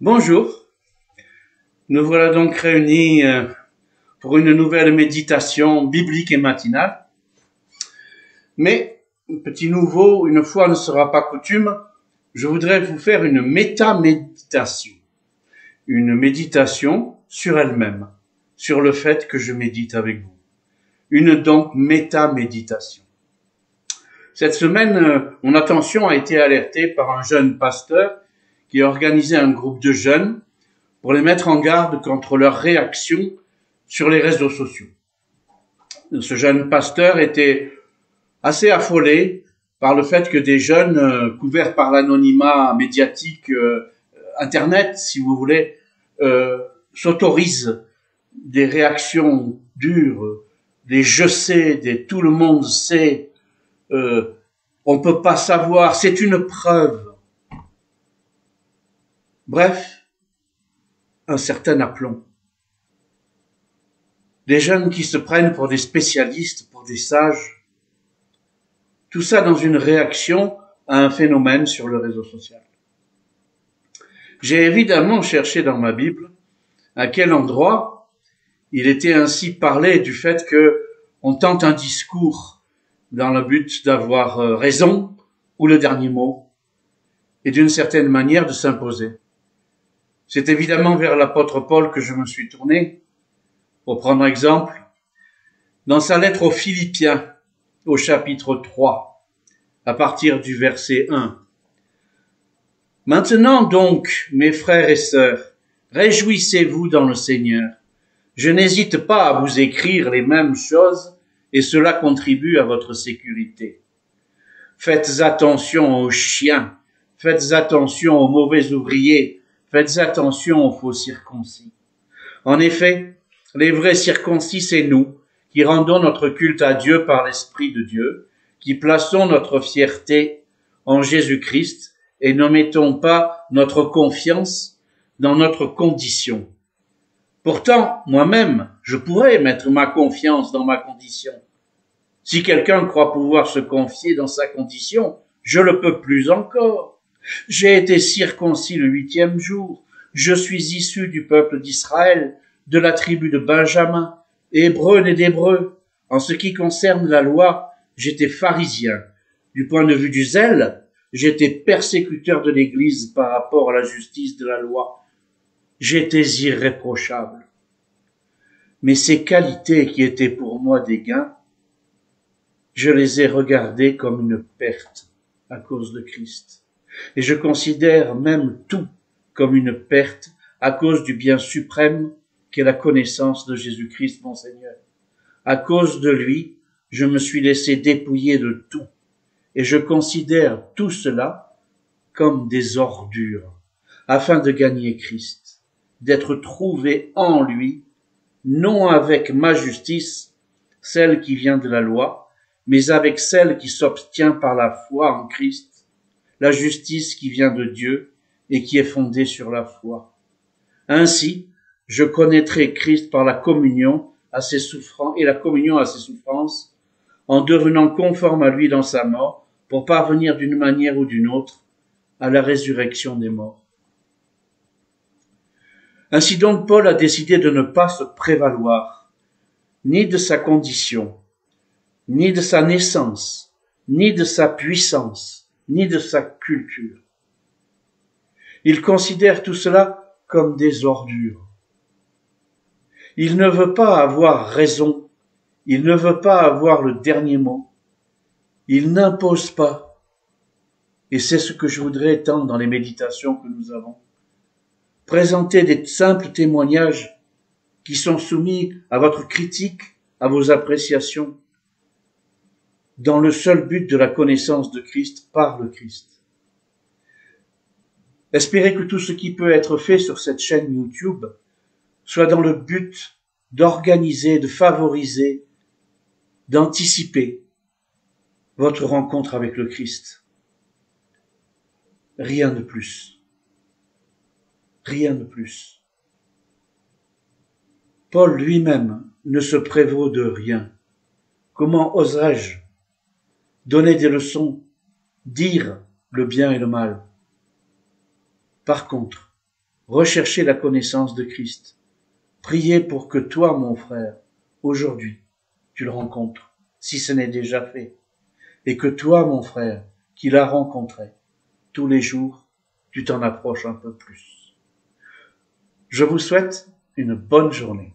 Bonjour, nous voilà donc réunis pour une nouvelle méditation biblique et matinale. Mais, petit nouveau, une fois ne sera pas coutume, je voudrais vous faire une méta-méditation. Une méditation sur elle-même, sur le fait que je médite avec vous. Une donc méta-méditation. Cette semaine, mon attention a été alertée par un jeune pasteur qui a organisé un groupe de jeunes pour les mettre en garde contre leurs réactions sur les réseaux sociaux. Ce jeune pasteur était assez affolé par le fait que des jeunes couverts par l'anonymat médiatique Internet, si vous voulez, s'autorisent des réactions dures, des je sais, des tout le monde sait, on peut pas savoir, c'est une preuve. Bref, un certain aplomb. Des jeunes qui se prennent pour des spécialistes, pour des sages. Tout ça dans une réaction à un phénomène sur le réseau social. J'ai évidemment cherché dans ma Bible à quel endroit il était ainsi parlé du fait que on tente un discours dans le but d'avoir raison ou le dernier mot et d'une certaine manière de s'imposer. C'est évidemment vers l'apôtre Paul que je me suis tourné. Pour prendre exemple, dans sa lettre aux Philippiens, au chapitre 3, à partir du verset 1. Maintenant donc, mes frères et sœurs, réjouissez-vous dans le Seigneur. Je n'hésite pas à vous écrire les mêmes choses et cela contribue à votre sécurité. Faites attention aux chiens, faites attention aux mauvais ouvriers, faites attention aux faux circoncis. En effet, les vrais circoncis, c'est nous, qui rendons notre culte à Dieu par l'Esprit de Dieu, qui plaçons notre fierté en Jésus-Christ et ne mettons pas notre confiance dans notre condition. Pourtant, moi-même, je pourrais mettre ma confiance dans ma condition. Si quelqu'un croit pouvoir se confier dans sa condition, je le peux plus encore. J'ai été circoncis le 8e jour. Je suis issu du peuple d'Israël, de la tribu de Benjamin, hébreu né d'hébreux. En ce qui concerne la loi, j'étais pharisien. Du point de vue du zèle, j'étais persécuteur de l'Église par rapport à la justice de la loi. J'étais irréprochable. Mais ces qualités qui étaient pour moi des gains, je les ai regardées comme une perte à cause de Christ. Et je considère même tout comme une perte à cause du bien suprême qu'est la connaissance de Jésus-Christ mon Seigneur. À cause de lui, je me suis laissé dépouiller de tout. Et je considère tout cela comme des ordures, afin de gagner Christ, d'être trouvé en lui, non avec ma justice, celle qui vient de la loi, mais avec celle qui s'obtient par la foi en Christ, la justice qui vient de Dieu et qui est fondée sur la foi. Ainsi, je connaîtrai Christ par la communion à ses souffrances et la communion à ses souffrances, en devenant conforme à lui dans sa mort, pour parvenir d'une manière ou d'une autre à la résurrection des morts. Ainsi donc, Paul a décidé de ne pas se prévaloir, ni de sa condition, ni de sa naissance, ni de sa puissance, ni de sa culture. Il considère tout cela comme des ordures. Il ne veut pas avoir raison, il ne veut pas avoir le dernier mot, il n'impose pas. Et c'est ce que je voudrais tant dans les méditations que nous avons. Présenter des simples témoignages qui sont soumis à votre critique, à vos appréciations, dans le seul but de la connaissance de Christ par le Christ. Espérez que tout ce qui peut être fait sur cette chaîne YouTube soit dans le but d'organiser, de favoriser, d'anticiper votre rencontre avec le Christ. Rien de plus. Rien de plus. Paul lui-même ne se prévaut de rien. Comment oserais-je donner des leçons, dire le bien et le mal? Par contre, Recherchez la connaissance de Christ. Priez pour que toi, mon frère, aujourd'hui, tu le rencontres, si ce n'est déjà fait. Et que toi, mon frère, qui l'as rencontré, tous les jours, tu t'en approches un peu plus. Je vous souhaite une bonne journée.